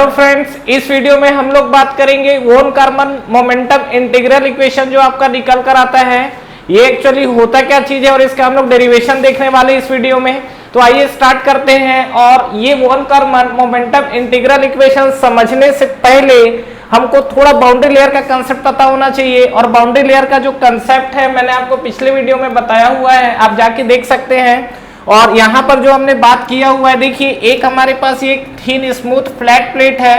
Hello friends, इस video में हम लोग बात करेंगे वोन कार्मन मोमेंटम इंटीग्रल इक्वेशन जो आपका निकल कर आता है ये एक्चुअली होता क्या चीज है और इसका हम लोग डेरिवेशन देखने वाले हैं इस वीडियो में। तो आइए स्टार्ट करते हैं। और ये वोन कार्मन मोमेंटम इंटीग्रल इक्वेशन समझने से पहले हमको थोड़ा बाउंड्री लेयर का कंसेप्ट पता होना चाहिए। और बाउंड्री लेयर का जो कंसेप्ट है मैंने आपको पिछले वीडियो में बताया हुआ है, आप जाके देख सकते हैं। और यहाँ पर जो हमने बात किया हुआ है, देखिए एक हमारे पास ये थिन स्मूथ फ्लैट प्लेट है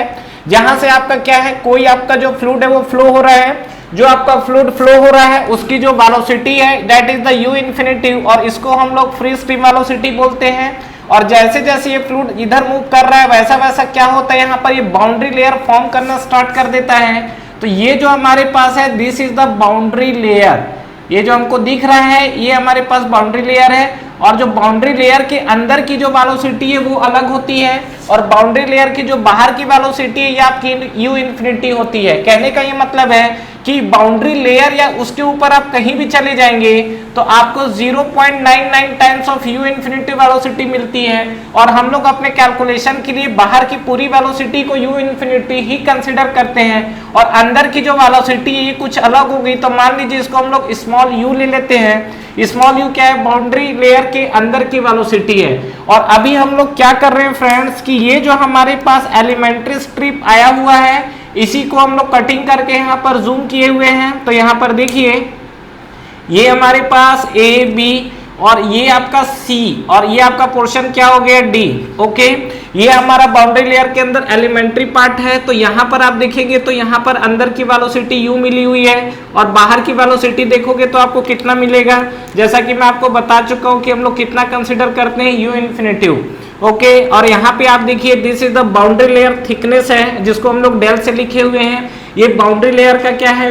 जहां से आपका क्या है, कोई आपका जो फ्लूइड है वो फ्लो हो रहा है। जो आपका फ्लूइड फ्लो हो रहा है उसकी जो वेलोसिटी है that is the u infinity, और इसको हम लोग फ्री स्ट्रीम वेलोसिटी बोलते हैं। और जैसे जैसे ये फ्लूइड इधर मूव कर रहा है वैसा वैसा क्या होता है, यहाँ पर ये बाउंड्री लेयर फॉर्म करना स्टार्ट कर देता है। तो ये जो हमारे पास है this is the boundary layer, ये जो हमको दिख रहा है ये हमारे पास बाउंड्री लेयर है। और जो बाउंड्री लेयर के अंदर की जो वेलोसिटी है वो अलग होती है और बाउंड्री लेयर की जो बाहर की वेलोसिटी है ये आपकी u इंफिनिटी होती है। कहने का ये मतलब है कि बाउंड्री लेयर या उसके ऊपर आप कहीं भी चले जाएंगे तो आपको 0.99 times of u infinity velocity मिलती है। और हम लोग अपने कैलकुलेशन के लिए बाहर की पूरी वेलोसिटी को u इंफिनिटी ही कंसीडर करते हैं और अंदर की जो वेलोसिटी है ये कुछ अलग होगी। तो मान लीजिए इसको हम लोग स्मॉल u ले लेते हैं। स्मॉल u क्या है, बाउंड्री लेयर के अंदर की वेलोसिटी है। और अभी हम लोग क्या कर रहे हैं फ्रेंड्स कि ये जो हमारे पास एलिमेंट्री स्ट्रिप आया हुआ है इसी को हम लोग कटिंग करके यहाँ पर जूम किए हुए हैं। तो यहाँ पर देखिए ये हमारे पास ए बी और ये आपका सी और ये आपका पोर्शन क्या हो गया डी। ओके, ये हमारा बाउंड्री लेयर के अंदर एलिमेंट्री पार्ट है। तो यहाँ पर आप देखेंगे तो यहाँ पर अंदर की वेलोसिटी u मिली हुई है और बाहर की वेलोसिटी देखोगे तो आपको कितना मिलेगा, जैसा कि मैं आपको बता चुका हूँ कि हम लोग कितना कंसिडर करते हैं u इन्फिनिटी। ओके, और यहाँ पे आप देखिए this is the boundary layer thickness है जिसको हम लोग डेल से लिखे हुए हैं। ये बाउंड्री लेयर का क्या है,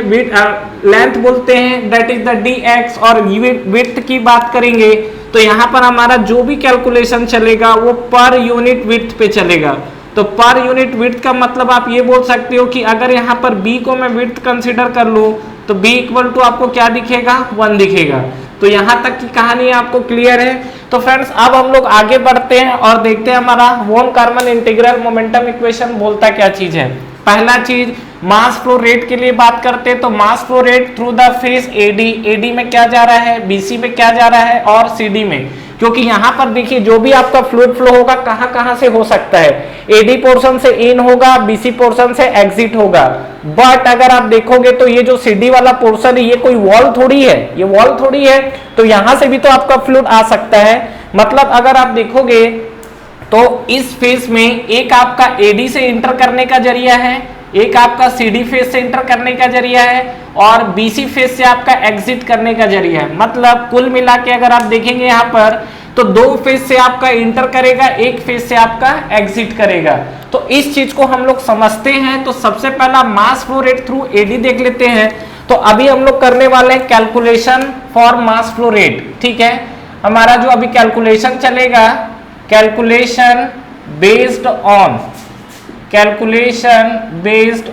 लेंथ बोलते हैं दैट इज द dx। और विड्थ की बात करेंगे तो यहाँ पर हमारा जो भी कैलकुलेशन चलेगा वो पर यूनिट विड्थ पे चलेगा। तो पर यूनिट विड्थ का मतलब आप ये बोल सकते हो कि अगर यहाँ पर b को मैं विड्थ कंसीडर कर लूँ तो b इक्वल टू आपको क्या दिखेगा, 1 दिखेगा। तो यहाँ तक की कहानी आपको क्लियर है। तो फ्रेंड्स अब हम लोग आगे बढ़ते हैं और देखते हैं हमारा वोन कार्मन इंटीग्रल मोमेंटम इक्वेशन बोलता क्या चीज है। पहला चीज मास फ्लो रेट के लिए बात करते हैं तो mass flow rate through the face AD में क्या जा रहा है, बीसी में क्या जा रहा है और सीडी में। क्योंकि यहाँ पर देखिए जो भी आपका फ्लूइड फ्लो होगा कहाँ कहाँ से हो सकता है, एडी पोर्शन से इन होगा, बीसी पोर्शन से एग्जिट होगा। बट अगर आप देखोगे तो ये जो सीडी वाला पोर्शन है ये कोई वॉल थोड़ी है, ये वॉल थोड़ी है। तो यहां से भी तो आपका फ्लूइड आ सकता है। मतलब अगर आप देखोगे तो इस फेस में एक आपका एडी से इंटर करने का जरिया है, एक आपका सीडी फेस से इंटर करने का जरिया है और बीसी फेस से आपका एग्जिट करने का जरिया है। मतलब कुल मिला के अगर आप देखेंगे यहाँ पर तो दो फेस से आपका इंटर करेगा, एक फेस से आपका एग्जिट करेगा। तो इस चीज को हम लोग समझते हैं। तो सबसे पहला mass flow rate through AD देख लेते हैं। तो अभी हम लोग करने वाले हैं calculation for mass flow rate. ठीक है, हमारा जो अभी कैलकुलेशन चलेगा calculation based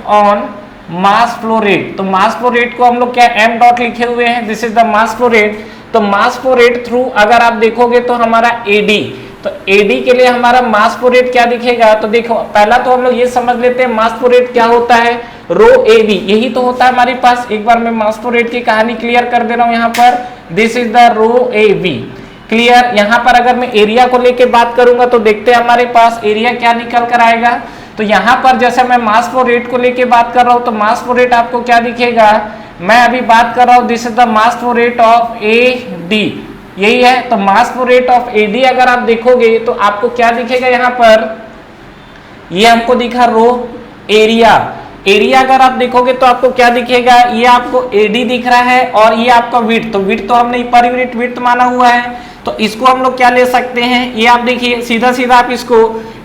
on mass flow rate. तो मास फ्लो रेट को हम लोग क्या m डॉट लिखे हुए हैं, this is the mass flow rate. तो मास फ्लो रेट थ्रू अगर आप देखोगे तो हमारा एडी, तो एडी के लिए हमारा मास फ्लो रेट क्या दिखेगा। तो देखो पहला तो हम लोग ये समझ लेते हैं मास फ्लो रेट क्या होता है, रो एवी यही तो होता है हमारे पास। एक बार मैं मास फ्लो रेट की कहानी क्लियर कर दे रहा हूँ यहाँ पर, this is the rho AV clear. यहाँ पर अगर मैं एरिया को लेके बात करूंगा तो देखते हैं हमारे पास एरिया क्या निकल कर आएगा। तो यहाँ पर जैसे मैं मास फ्लो रेट को लेके बात कर रहा हूँ तो मास फ्लो रेट आपको क्या दिखेगा, मैं अभी बात कर रहा हूँ this is the mass flow rate of AD, यही है। तो mass flow rate of AD अगर आप देखोगे तो आपको क्या दिखेगा, यहाँ पर ये हमको दिखा रो एरिया। एरिया अगर आप देखोगे तो आपको क्या दिखेगा, ये आपको एडी दिख रहा है और ये आपका विड्थ। तो विड्थ तो हमने पर यूनिट विड्थ माना हुआ है तो इसको हम लोग क्या ले सकते हैं, ये आप देखिए सीधा सीधा आप इसको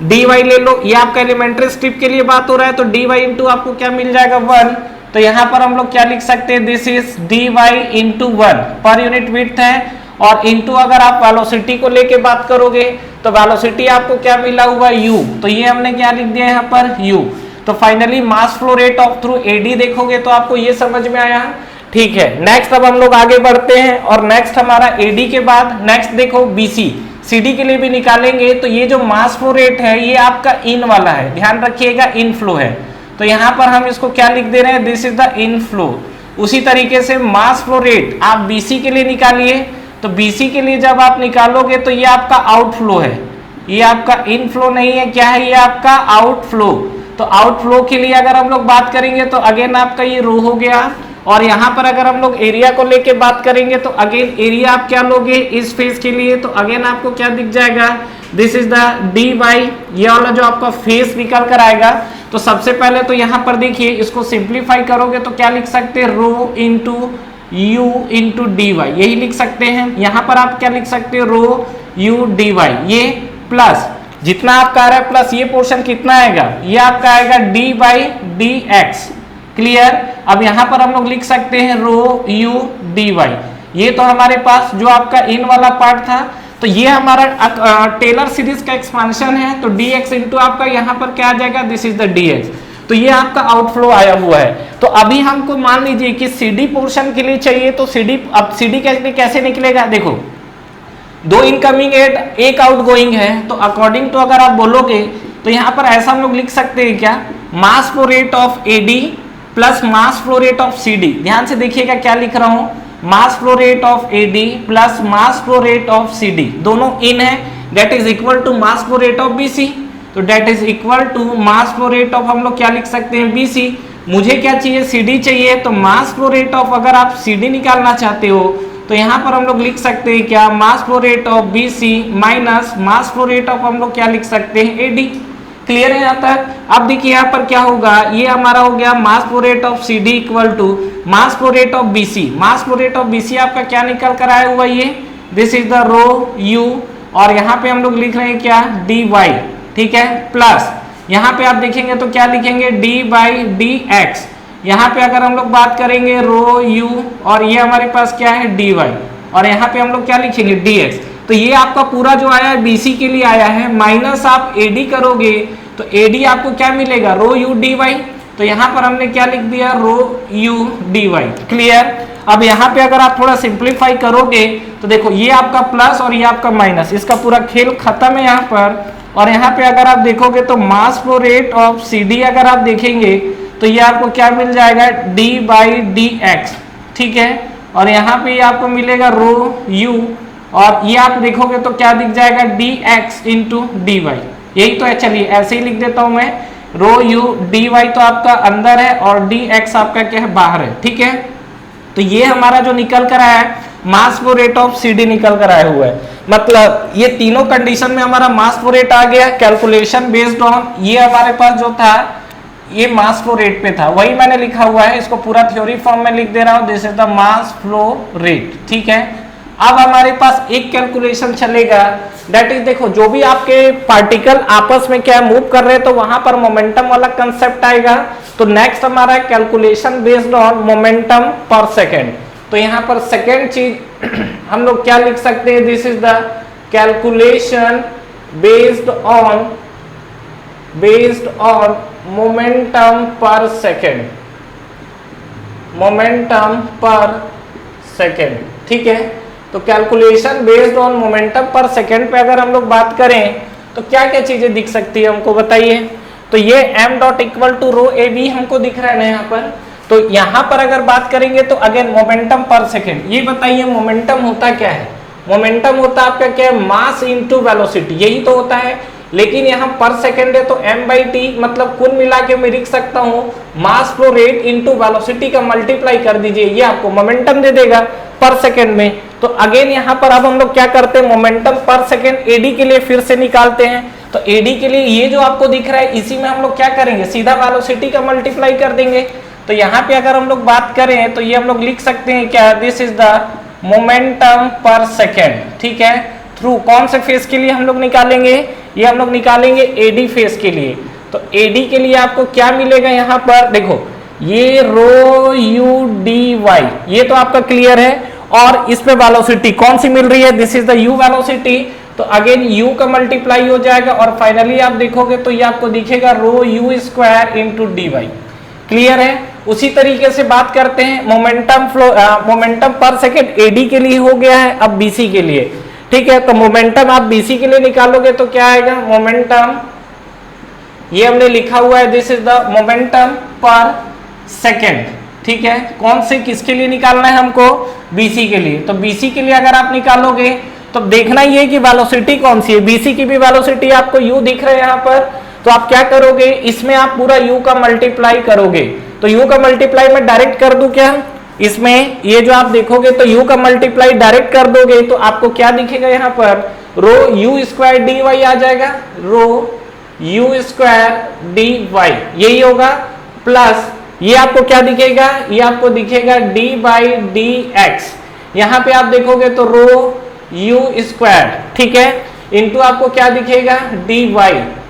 डी वाई ले लो। ये आपका एलिमेंट्री स्ट्रिप के लिए बात हो रहा है तो डी वाई इंटू आपको क्या मिल जाएगा 1। तो यहाँ पर हम लोग क्या लिख सकते हैं, this is D Y into 1 per unit width है। और इंटू अगर आप वेलोसिटी को लेके बात करोगे तो वेलोसिटी आपको क्या मिला हुआ u, तो ये हमने क्या लिख दिया यहाँ पर u। तो finally mass flow rate of through AD देखोगे तो आपको ये समझ में आया। ठीक है, नेक्स्ट अब हम लोग आगे बढ़ते हैं और नेक्स्ट हमारा एडी के बाद नेक्स्ट देखो बीसी। CD के लिए भी निकालेंगे तो ये जो मास फ्लो रेट है ये आपका इन वाला है, ध्यान रखिएगा इन फ्लो है, तो यहाँ पर हम इसको क्या लिख दे रहे हैं, this is the in flow. उसी तरीके से मास फ्लो रेट आप BC के लिए निकालिए, तो BC के लिए जब आप निकालोगे तो ये आपका आउटफ्लो है, ये आपका इनफ्लो नहीं है, क्या है, ये आपका आउटफ्लो। तो आउटफ्लो के लिए अगर हम लोग बात करेंगे तो अगेन आपका ये रो हो गया, और यहाँ पर अगर हम लोग एरिया को लेके बात करेंगे तो अगेन एरिया आप क्या लोगे इस फेस के लिए, तो अगेन आपको क्या दिख जाएगा, दिस इज द dy, ये वाला जो आपका फेस निकल कर आएगा। तो सबसे पहले तो यहाँ पर देखिए इसको सिंप्लीफाई करोगे तो क्या लिख सकते हैं, rho into u into dy, यही लिख सकते हैं। यहाँ पर आप क्या लिख सकते हो, रो u dy, ये प्लस जितना आपका आ रहा है प्लस ये पोर्शन कितना आएगा, ये आपका आएगा d by D x, clear. अब यहाँ पर हम लोग लिख सकते हैं रो u dy, ये तो हमारे पास जो आपका इन वाला पार्ट था, तो ये हमारा टेलर सीरीज का एक्सपांशन है, तो dx इंटू आपका यहाँ पर क्या आ जाएगा, दिस इज द dx, तो ये आपका आउटफ्लो आया हुआ है। तो अभी हमको मान लीजिए कि CD पोर्शन के लिए चाहिए, तो अब CD के लिए कैसे निकलेगा, देखो दो इनकमिंग एक आउटगोइंग है, तो अकॉर्डिंग टू अगर आप बोलोगे तो यहाँ पर ऐसा हम लोग लिख सकते हैं क्या, mass flow rate of AD plus mass flow rate of CD। ध्यान से देखिएगा क्या लिख रहा हूँ, mass flow rate of AD plus mass flow rate of CD, दोनों इन है, that is equal to mass flow rate of BC, तो that is equal to mass flow rate of हम लोग क्या लिख सकते हैं, BC। मुझे क्या चाहिए, CD चाहिए, तो मास फ्लो रेट ऑफ अगर आप CD निकालना चाहते हो तो यहाँ पर हम लोग लिख सकते हैं क्या, mass flow rate of BC minus mass flow rate of हम लोग क्या लिख सकते हैं, AD। क्लियर है यहाँ तक। अब देखिए यहाँ पर क्या होगा, ये हमारा हो गया mass flow rate of CD equal to mass flow rate of BC। Mass flow rate of BC आपका क्या निकल कर आया हुआ, ये this is the rho u, और यहाँ पे हम लोग लिख रहे हैं क्या, dy, ठीक है, प्लस यहाँ पे आप देखेंगे तो क्या लिखेंगे, d बाई डी एक्स। यहाँ पे अगर हम लोग बात करेंगे रो u, और ये हमारे पास क्या है, dy, और यहाँ पे हम लोग क्या लिखेंगे, dx। तो ये आपका पूरा जो आया है BC के लिए आया है, माइनस आप AD करोगे तो AD आपको क्या मिलेगा, रो u dy, तो यहाँ पर हमने क्या लिख दिया, रो u dy, क्लियर। अब यहाँ पे अगर आप थोड़ा सिंप्लीफाई करोगे तो देखो ये आपका प्लस और ये आपका माइनस, इसका पूरा खेल खत्म है यहाँ पर। और यहाँ पे अगर आप देखोगे तो mass flow rate of CD अगर आप देखेंगे तो ये आपको क्या मिल जाएगा, d बाई डी एक्स, ठीक है, और यहाँ पे आपको मिलेगा रो u, और ये आप देखोगे तो क्या दिख जाएगा, dx इंटू dy, यही तो है। चलिए ऐसे ही लिख देता हूं मैं, रो u dy तो आपका अंदर है और dx आपका क्या है, बाहर है, ठीक है। तो ये हमारा जो निकल कर आया है मास फ्लो रेट ऑफ CD निकल कर आया हुआ है, मतलब ये तीनों कंडीशन में हमारा मास फ्लो रेट आ गया। कैलकुलेशन बेस्ड ऑन ये हमारे पास जो था ये मास फ्लो रेट पे था, वही मैंने लिखा हुआ है, इसको पूरा थ्योरी फॉर्म में लिख दे रहा हूं, this is the mass flow rate, ठीक है। अब हमारे पास एक कैलकुलेशन चलेगा, दैट इज देखो जो भी आपके पार्टिकल आपस में क्या मूव कर रहे हैं तो वहां पर मोमेंटम वाला कंसेप्ट आएगा। तो नेक्स्ट हमारा कैलकुलेशन बेस्ड ऑन मोमेंटम पर सेकेंड। तो यहाँ पर सेकेंड चीज हम लोग क्या लिख सकते हैं, this is the calculation based on momentum पर सेकेंड, मोमेंटम पर सेकेंड, ठीक है। तो कैलकुलेशन बेस्ड ऑन मोमेंटम पर सेकेंड पे अगर हम लोग बात करें तो क्या क्या चीजें दिख सकती है हमको बताइए। तो ये m dot equal to rho A B हमको दिख रहा है ना यहाँ पर। तो यहाँ पर अगर बात करेंगे तो अगेन मोमेंटम पर सेकेंड, ये बताइए मोमेंटम होता क्या है। मोमेंटम होता आपका क्या है, मास इंटू वेलोसिटी, यही तो होता है। लेकिन यहाँ पर सेकेंड है तो m/t, मतलब कुल मिला के मैं लिख सकता हूँ mass flow rate into velocity का मल्टीप्लाई कर दीजिए, ये आपको मोमेंटम दे देगा पर सेकेंड में। तो अगेन यहाँ पर अब हम लोग क्या करते हैं, मोमेंटम पर सेकेंड एडी के लिए फिर से निकालते हैं। तो एडी के लिए ये जो आपको दिख रहा है इसी में हम लोग क्या करेंगे, सीधा वेलोसिटी का मल्टीप्लाई कर देंगे। तो यहाँ पे अगर हम लोग बात करें तो ये हम लोग लिख सकते हैं क्या, दिस इज द मोमेंटम पर सेकेंड, ठीक है। थ्रू कौन से फेस के लिए हम लोग निकालेंगे, ये हम लोग निकालेंगे एडी फेस के लिए। तो एडी के लिए आपको क्या मिलेगा, यहाँ पर देखो ये रो यू डी वाई, ये तो आपका क्लियर है। और इसमें वेलोसिटी कौन सी मिल रही है, this is the you velocity. तो अगेन u का मल्टीप्लाई हो जाएगा और फाइनली आप देखोगे तो ये आपको दिखेगा rho you square into d y, clear है। उसी तरीके से बात करते हैं मोमेंटम फ्लो, मोमेंटम पर सेकेंड एडी के लिए हो गया है। अब बीसी के लिए ठीक है। तो मोमेंटम आप बीसी के लिए निकालोगे तो क्या आएगा, मोमेंटम ये हमने लिखा हुआ है, दिस इज द मोमेंटम पर सेकेंड। ठीक है, कौन से किसके लिए निकालना है हमको, बीसी के लिए। तो बीसी के लिए अगर आप निकालोगे तो देखना ये कि वेलोसिटी कौन सी है, बीसी की भी वेलोसिटी आपको u दिख रहा है यहाँ पर। तो आप क्या करोगे, इसमें आप पूरा u का मल्टीप्लाई करोगे। तो u का मल्टीप्लाई मैं डायरेक्ट कर दूं क्या, इसमें ये जो आप देखोगे तो u का मल्टीप्लाई डायरेक्ट कर दोगे तो आपको क्या दिखेगा यहाँ पर, रो u स्क्वायर डी वाई आ जाएगा, रो u स्क्वायर डी वाई यही होगा, प्लस ये आपको क्या दिखेगा, ये आपको दिखेगा d बाई डी एक्स। यहाँ पे आप देखोगे तो रो u स्क्वायर, ठीक है, इंटू आपको क्या दिखेगा, dy।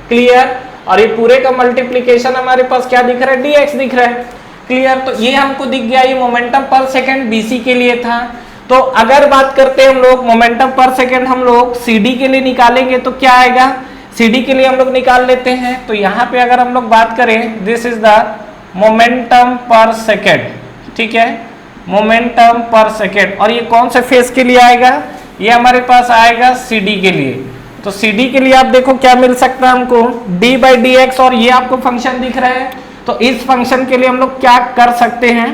क्लियर। और ये पूरे का मल्टीप्लीकेशन हमारे पास क्या दिख रहा है, dx दिख रहा है। क्लियर। तो ये हमको दिख गया, ये मोमेंटम पर सेकंड बीसी के लिए था। तो अगर बात करते हैं हम लोग मोमेंटम पर सेकंड हम लोग सीडी के लिए निकालेंगे तो क्या आएगा, सीडी के लिए हम लोग निकाल लेते हैं। तो यहाँ पे अगर हम लोग बात करें, दिस इज द मोमेंटम पर सेकेंड, ठीक है, मोमेंटम पर सेकेंड। और ये कौन से फेज के लिए आएगा, ये हमारे पास आएगा CD के लिए। तो CD के लिए आप देखो क्या मिल सकता है हमको, d बाई डी एक्स, और ये आपको फंक्शन दिख रहा है। तो इस फंक्शन के लिए हम लोग क्या कर सकते हैं,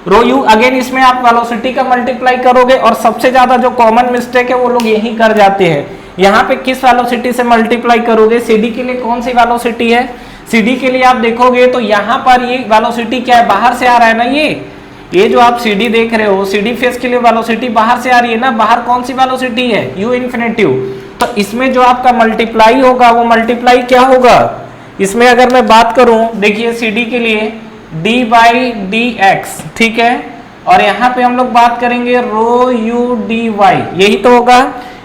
रो यू, अगेन इसमें आप वेलोसिटी का मल्टीप्लाई करोगे, और सबसे ज्यादा जो कॉमन मिस्टेक है वो लोग यही कर जाते हैं। यहाँ पे किस वेलोसिटी से मल्टीप्लाई करोगे, CD के लिए कौन सी वेलोसिटी है, CD के लिए आप देखोगे तो यहाँ पर ये वेलोसिटी क्या है, बाहर से आ रहा है ना, ये जो आप CD देख रहे हो, CD फेस के लिए वेलोसिटी बाहर से आ रही है ना, बाहर कौन सी वेलोसिटी है, u इन्फिनिटिव। तो इसमें जो आपका मल्टीप्लाई होगा वो मल्टीप्लाई क्या होगा, इसमें अगर मैं बात करूं, देखिए CD के लिए d बाई डी एक्स, ठीक है, और यहाँ पे हम लोग बात करेंगे रो u dy, यही तो होगा,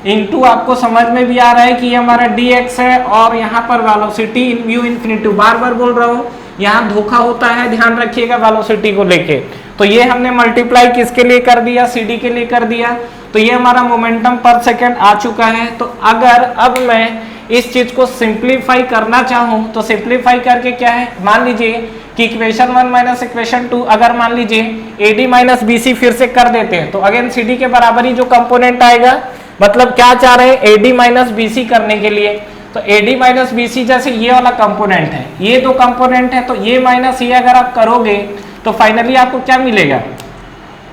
इनटू आपको समझ में भी आ रहा है कि ये हमारा dx है, और यहाँ पर वेलोसिटी u इन्फिनिटिव, बार बार बोल रहा हूँ, यहाँ धोखा होता है, ध्यान रखिएगा वेलोसिटी को लेके। तो ये हमने मल्टीप्लाई किसके लिए कर दिया, CD के लिए कर दिया। तो ये हमारा मोमेंटम पर सेकंड आ चुका है। तो अगर अब मैं इस चीज को सिंप्लीफाई करना चाहूं तो सिंप्लीफाई करके क्या है, मान लीजिए कि इक्वेशन 1 माइनस इक्वेशन 2, अगर मान लीजिए AD माइनस BC फिर से कर देते हैं तो अगेन CD के बराबर ही जो कंपोनेंट आएगा, मतलब क्या चाह रहे हैं, AD माइनस BC करने के लिए। तो AD माइनस BC जैसे ये वाला कंपोनेंट है, ये दो कंपोनेंट है, तो ये माइनस ये अगर आप करोगे तो फाइनली आपको क्या मिलेगा,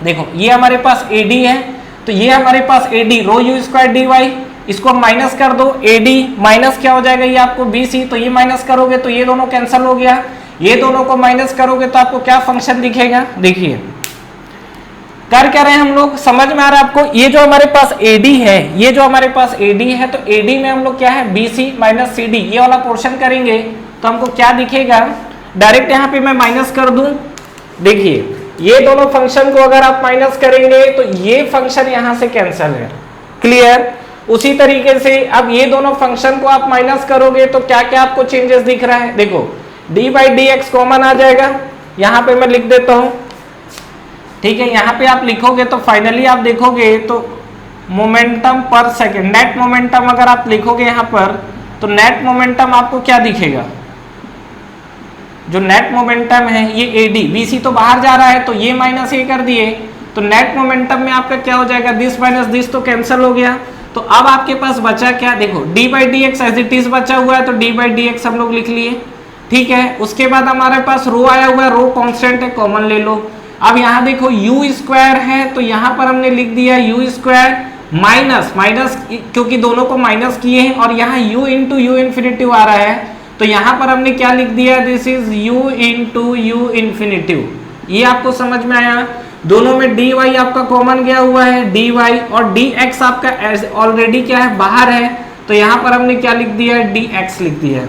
देखो ये हमारे पास AD है, तो ये हमारे पास AD रो u स्क्वायर डी वाई, इसको माइनस कर दो, AD माइनस क्या हो जाएगा, ये आपको BC, तो ये माइनस करोगे तो ये दोनों कैंसिल हो गया, ये दोनों को माइनस करोगे तो आपको क्या फंक्शन दिखेगा, देखिए कर क्या रहे हैं हम लोग, समझ में आ रहा है आपको। ये जो हमारे पास AD है, ये जो हमारे पास AD है, तो AD में हम लोग क्या है, BC माइनस CD, ये वाला पोर्शन करेंगे तो हमको क्या दिखेगा, डायरेक्ट यहाँ पे मैं माइनस कर दूं, देखिए ये दोनों फंक्शन को अगर आप माइनस करेंगे तो ये फंक्शन यहां से कैंसिल है। क्लियर। उसी तरीके से अब ये दोनों फंक्शन को आप माइनस करोगे तो क्या क्या आपको चेंजेस दिख रहा है, देखो d by D x common आ जाएगा, यहां पे मैं लिख देता हूं, ठीक है, यहां पे आप लिखोगे तो फाइनली आप देखोगे तो मोमेंटम पर सेकेंड, नेट मोमेंटम अगर आप लिखोगे यहां पर तो नेट मोमेंटम आपको क्या दिखेगा, जो नेट मोमेंटम है ये AD, BC तो बाहर जा रहा है तो ये माइनस ये कर दिए, तो नेट मोमेंटम में आपका क्या हो जाएगा, दिस माइनस दिस तो कैंसिल हो गया। तो अब आपके पास बचा क्या, देखो d by D X as it is बचा हुआ है, तो d बाई डी एक्स हम लोग लिख लिए, ठीक है। उसके बाद हमारे पास रो आया हुआ है, रो कांस्टेंट है, कॉमन ले लो। अब यहाँ देखो u स्क्वायर है, तो यहाँ पर हमने लिख दिया u स्क्वायर माइनस माइनस, क्योंकि दोनों को माइनस किए हैं, और यहाँ u इंटू यू इन्फिनिटिव आ रहा है, तो यहाँ पर हमने क्या लिख दिया, this is u into you infinitive. ये आपको समझ में आया, दोनों में dy आपका कॉमन गया हुआ है, dy, और dx आपका ऑलरेडी क्या है, बाहर है, तो यहाँ पर हमने क्या लिख दिया, dx लिख दिया।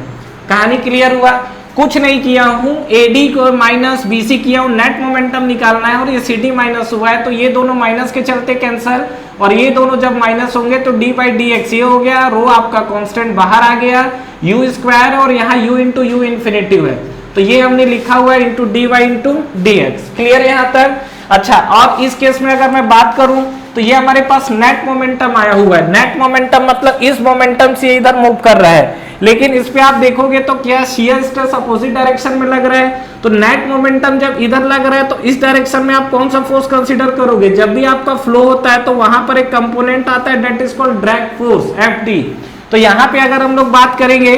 कहानी क्लियर हुआ, कुछ नहीं किया हूँ, AD को माइनस BC किया हूँ, नेट मोमेंटम निकालना है, और ये CD माइनस हुआ है, तो ये दोनों माइनस के चलते कैंसिल, और ये दोनों जब माइनस होंगे तो d बाई डी एक्स ये हो गया, रो आपका कांस्टेंट बाहर आ गया, u स्क्वायर, और यहाँ u इंटू यू इन्फिनिटिव है, तो ये हमने लिखा हुआ है into dy into D x. Clear यहाँ तक। अच्छा, और इस केस में अगर मैं बात करूं तो ये हमारे पास नेट मोमेंटम आया हुआ है। नेट मोमेंटम मतलब इस मोमेंटम से इधर मूव कर रहा है, लेकिन इस पे आप देखोगे तो क्या शियर स्ट्रेस अपोजिट डायरेक्शन में लग रहा है। तो नेट मोमेंटम जब इधर लग रहा है तो इस डायरेक्शन में आप कौन सा फोर्स कंसीडर करोगे? जब भी आपका फ्लो होता है तो वहां पर एक कंपोनेंट आता है that is called drag force Fd। तो यहाँ पे अगर हम लोग बात करेंगे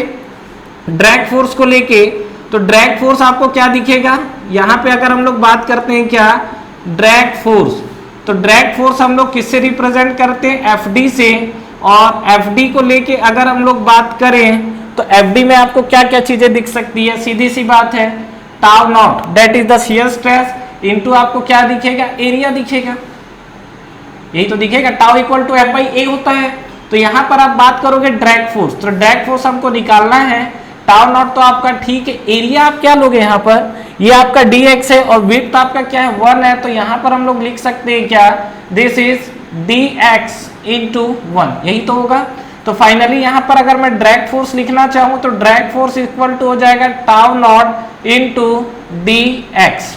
ड्रैग फोर्स को लेके, तो ड्रैग फोर्स आपको क्या दिखेगा? यहाँ पे अगर हम लोग बात करते हैं क्या ड्रैग फोर्स, तो ड्रैग फोर्स हम लोग किससे रिप्रेजेंट करते हैं? Fd से। और Fd को लेके अगर हम लोग बात करें तो Fd में आपको क्या क्या चीजें दिख सकती है? सीधी सी बात है, tau not that is the shear stress into आपको क्या दिखेगा? एरिया दिखेगा, यही तो दिखेगा। टाउ इक्वल टू F/A होता है। तो यहां पर आप बात करोगे ड्रैग फोर्स, तो ड्रैग फोर्स हमको निकालना है। टाउ नॉट तो आपका ठीक है, एरिया आप क्या लोगे यहाँ पर? ये आपका dx है और विड्थ आपका क्या है? 1 है। तो यहां पर हम लोग लिख सकते हैं क्या? दिस इज dx इंटू 1, यही तो होगा। तो फाइनली यहां पर अगर मैं ड्रैग फोर्स लिखना चाहूं तो ड्रैग फोर्स इक्वल टू हो जाएगा tau naught into dx।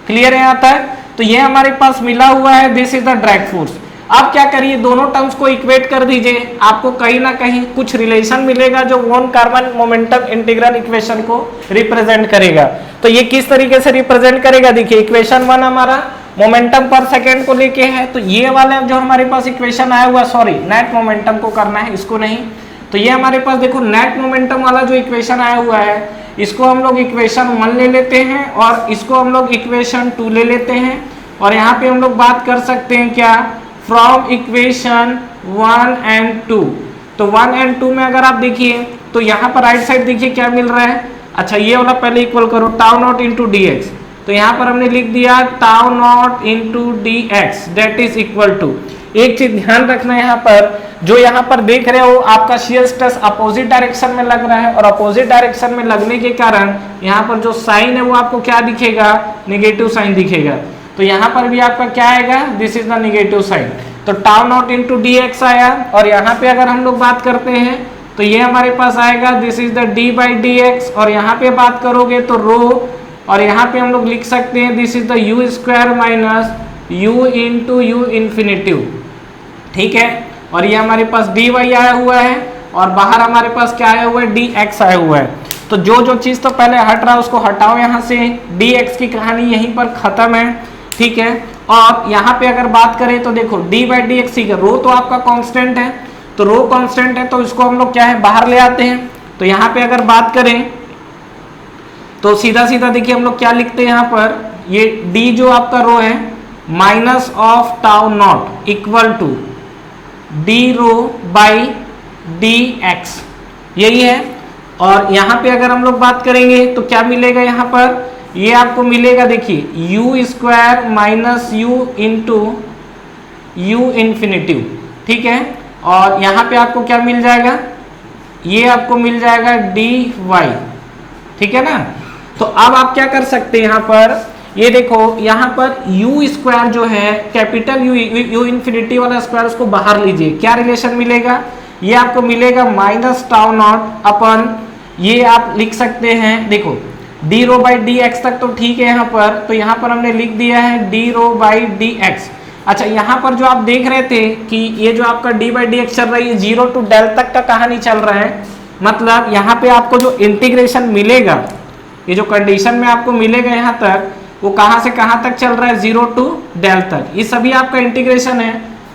Clear है यहाँ तक? तो ये हमारे पास मिला हुआ है, this is the drag force. अब क्या करिए, दोनों टर्म्स को इक्वेट कर दीजिए, आपको कहीं ना कहीं कुछ रिलेशन मिलेगा जो von Karman momentum integral equation को रिप्रेजेंट करेगा। तो ये किस तरीके से रिप्रेजेंट करेगा? देखिए इक्वेशन 1 हमारा मोमेंटम पर सेकेंड को लेके है, तो ये वाला जो हमारे पास इक्वेशन आया हुआ, सॉरी नेट मोमेंटम को करना है, इसको नहीं। तो ये हमारे पास देखो नेट मोमेंटम वाला जो इक्वेशन आया हुआ है, इसको हम लोग इक्वेशन 1 ले लेते हैं और इसको हम लोग इक्वेशन 2 ले लेते हैं। और यहाँ पे हम लोग बात कर सकते हैं क्या? From equation 1 and 2। तो 1 एंड 2 में अगर आप देखिए तो यहाँ पर राइट साइड देखिए क्या मिल रहा है। अच्छा ये वाला पहले इक्वल करो, टाउ नॉट इंटू dx। तो यहाँ पर हमने लिख दिया tau naught into dx that is equal to, एक चीज ध्यान रखना है यहाँ पर, जो यहाँ पर देख रहे हो आपका शियर स्ट्रेस अपोजिट डायरेक्शन में लग रहा है और अपोजिट डायरेक्शन में लगने के कारण यहाँ पर जो साइन है वो आपको क्या दिखेगा? नेगेटिव साइन दिखेगा। तो यहाँ पर भी आपका क्या आएगा? This is the negative sign. तो टाउ नॉट इंटू dx आया। और यहाँ पे अगर हम लोग बात करते हैं तो ये हमारे पास आएगा दिस इज द d/dx। और यहाँ पे बात करोगे तो रो, और यहाँ पे हम लोग लिख सकते हैं this is the u square minus u into u infinitive. ठीक है, और ये हमारे पास dy आया हुआ है और बाहर हमारे पास क्या आया हुआ है? dx आया हुआ है। तो जो चीज तो पहले हट रहा है उसको हटाओ यहाँ से, dx की कहानी यहीं पर खत्म है। ठीक है, और यहाँ पे अगर बात करें तो देखो d/dx, ठीक है, रो तो आपका कांस्टेंट है, तो रो कांस्टेंट है तो इसको हम लोग क्या है? बाहर ले आते हैं। तो यहाँ पे अगर बात करें तो सीधा सीधा देखिए हम लोग क्या लिखते हैं यहाँ पर, ये d जो आपका रो है minus of tau naught equal to d rho by dx, यही है। और यहाँ पे अगर हम लोग बात करेंगे तो क्या मिलेगा यहाँ पर? ये आपको मिलेगा देखिए u square minus u into u infinitive. ठीक है, और यहाँ पे आपको क्या मिल जाएगा? ये आपको मिल जाएगा dy। ठीक है ना? तो अब आप क्या कर सकते हैं यहाँ पर, ये देखो यहाँ पर u स्क्वायर जो है कैपिटल u इन्फिनिटी वाला स्क्वायर, उसको बाहर लीजिए, क्या रिलेशन मिलेगा? ये आपको मिलेगा माइनस टाउ नॉट अपन, ये आप लिख सकते हैं देखो d रो बाई dx तक तो ठीक है यहाँ पर। तो यहाँ पर हमने लिख दिया है d रो बाई dx। अच्छा यहाँ पर जो आप देख रहे थे कि ये जो आपका d/dx चल रही है 0 टू डेल तक का कहानी चल रहा है, मतलब यहाँ पे आपको जो इंटीग्रेशन मिलेगा, ये जो कंडीशन में आपको मिलेगा यहाँ तक, वो कहाँ से कहाँ तक चल रहा है? 0 टू डेल तक। ये सभी आपका इंटीग्रेशन है,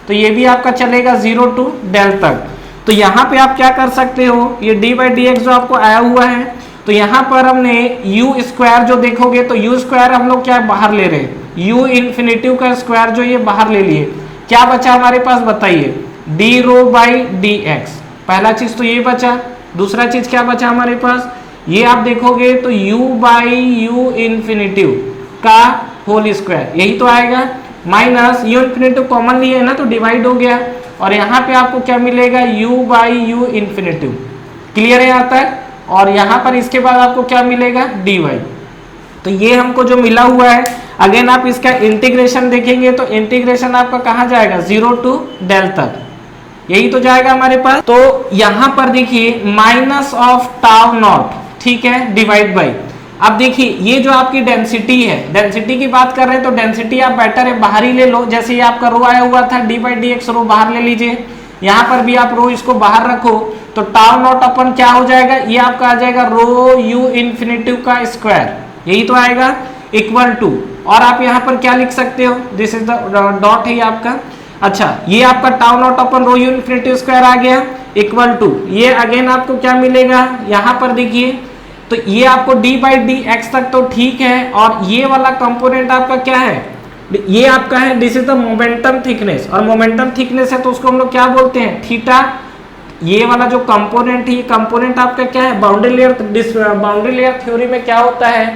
तो ये भी आपका चलेगा 0 टू डेल तक। तो यहाँ पे आप क्या कर सकते हो, ये d/dx जो आपको आया हुआ है, तो यहाँ पर हमने u स्क्वायर जो देखोगे तो u स्क्वायर हम लोग क्या बाहर ले रहे हैं? u इन्फिनिटिव का स्क्वायर जो ये बाहर ले लिए, क्या बचा हमारे पास बताइए? d rho by dx। पहला चीज तो ये बचा, दूसरा चीज क्या बचा हमारे पास? ये आप देखोगे तो u बाई u इन्फिनिटिव का होल स्क्वायर, यही तो आएगा, माइनस u इन्फिनिटिव कॉमन लिए है ना तो डिवाइड हो गया, और यहाँ पे आपको क्या मिलेगा? u by u infinitive. Clear है यहाँ तक? और यहाँ पर इसके बाद आपको क्या मिलेगा? dy। तो ये हमको जो मिला हुआ है, अगेन आप इसका इंटीग्रेशन देखेंगे तो इंटीग्रेशन आपका कहाँ जाएगा? 0 टू डेल तक, यही तो जाएगा हमारे पास। तो यहाँ पर देखिए माइनस ऑफ टाउ नॉट, ठीक है, डिवाइड बाई, अब देखिए ये जो आपकी डेंसिटी है, डेंसिटी की बात कर रहे हैं तो डेंसिटी आप बेटर है बाहर ही ले लो। जैसे ये आपका रो आया हुआ था d/dx, रो बाहर ले लीजिए। यहाँ पर भी आप रो इसको बाहर रखो तो टाउ नॉट अपन क्या हो जाएगा, ये आपका आ जाएगा रो u इंफिनिटिव का स्क्वायर, यही तो आएगा, इक्वल टू, और आप यहाँ पर क्या लिख सकते हो, दिस इज द डॉट है आपका। अच्छा ये आपका टाउ नॉट अपन रो u इंफिनिटिव स्क्वायर आ गया, इक्वल टू, ये अगेन आपको क्या मिलेगा यहाँ पर देखिए, तो ये आपको d/dx तक तो ठीक है, और ये वाला कंपोनेंट आपका क्या है, ये आपका है this is the momentum thickness, और मोमेंटम थिकनेस है तो उसको हम लोग क्या बोलते हैं, थीटा। ये वाला जो कंपोनेंट है, ये कंपोनेंट आपका क्या है, बाउंड्री लेयर थ्योरी में क्या होता है,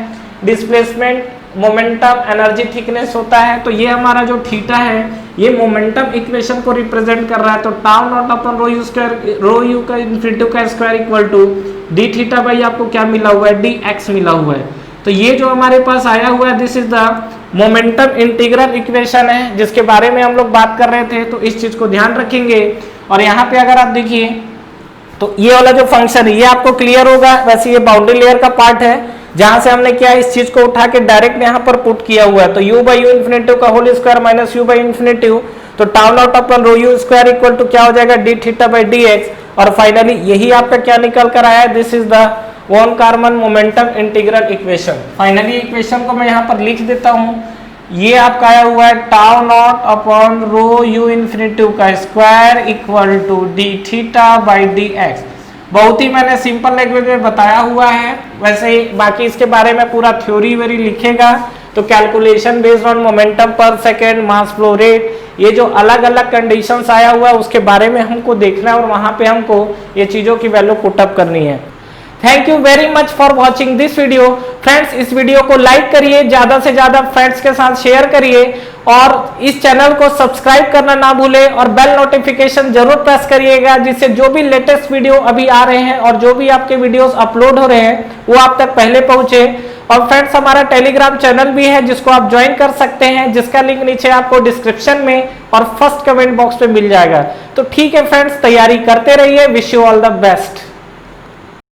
डिस्प्लेसमेंट, मोमेंटम, एनर्जी, थिकनेस होता है। तो ये हमारा जो थीटा है ये मोमेंटम इक्वेशन को रिप्रेजेंट कर रहा है। तो tau naught upon rho you square, rho U का इंफिनिटिव का square equal to D theta by आपको क्या मिला हुआ है, डी एक्स मिला हुआ है। तो ये जो हमारे पास आया हुआ है this is the momentum integral equation है, जिसके बारे में हम लोग बात कर रहे थे। तो इस चीज को ध्यान रखेंगे। और यहाँ पे अगर आप देखिए तो ये वाला जो फंक्शन है ये आपको क्लियर होगा। वैसे ये बाउंड्री लेयर का पार्ट है जहां से हमने क्या इस चीज को उठा के डायरेक्ट यहाँ पर पुट किया हुआ है। तो u बाई यू इन्फिनिटिव का whole square minus u by infinity, तो tau naught upon rho you square equal to क्या हो जाएगा, d theta by D x. और फाइनली यही आपका क्या निकल कर आया, this is the von Karman momentum integral equation. Finally equation को मैं यहाँ पर लिख देता हूँ। ये आपका आया हुआ है tau naught upon rho u infinity का square equal to D theta by D x. बहुत ही मैंने सिंपल लैंग्वेज में बताया हुआ है। वैसे ही बाकी इसके बारे में पूरा थ्योरी वेरी लिखेगा तो कैलकुलेशन बेस्ड ऑन मोमेंटम पर सेकेंड, मास फ्लो रेट, ये जो अलग अलग कंडीशंस आया हुआ है उसके बारे में हमको देखना है और वहां पे हमको ये चीजों की वैल्यू पुटअप करनी है। Thank you very much for watching this video. Friends इस वीडियो को लाइक करिए, ज्यादा से ज्यादा फ्रेंड्स के साथ शेयर करिए और इस चैनल को सब्सक्राइब करना ना भूलें और बेल नोटिफिकेशन जरूर प्रेस करिएगा, जिससे जो भी लेटेस्ट वीडियो अभी आ रहे हैं और जो भी आपके वीडियोस अपलोड हो रहे हैं वो आप तक पहले पहुंचे। और फ्रेंड्स हमारा टेलीग्राम चैनल भी है जिसको आप ज्वाइन कर सकते हैं, जिसका लिंक नीचे आपको डिस्क्रिप्शन में और फर्स्ट कमेंट बॉक्स पे मिल जाएगा। तो ठीक है फ्रेंड्स, तैयारी करते रहिए। Wish you all the best.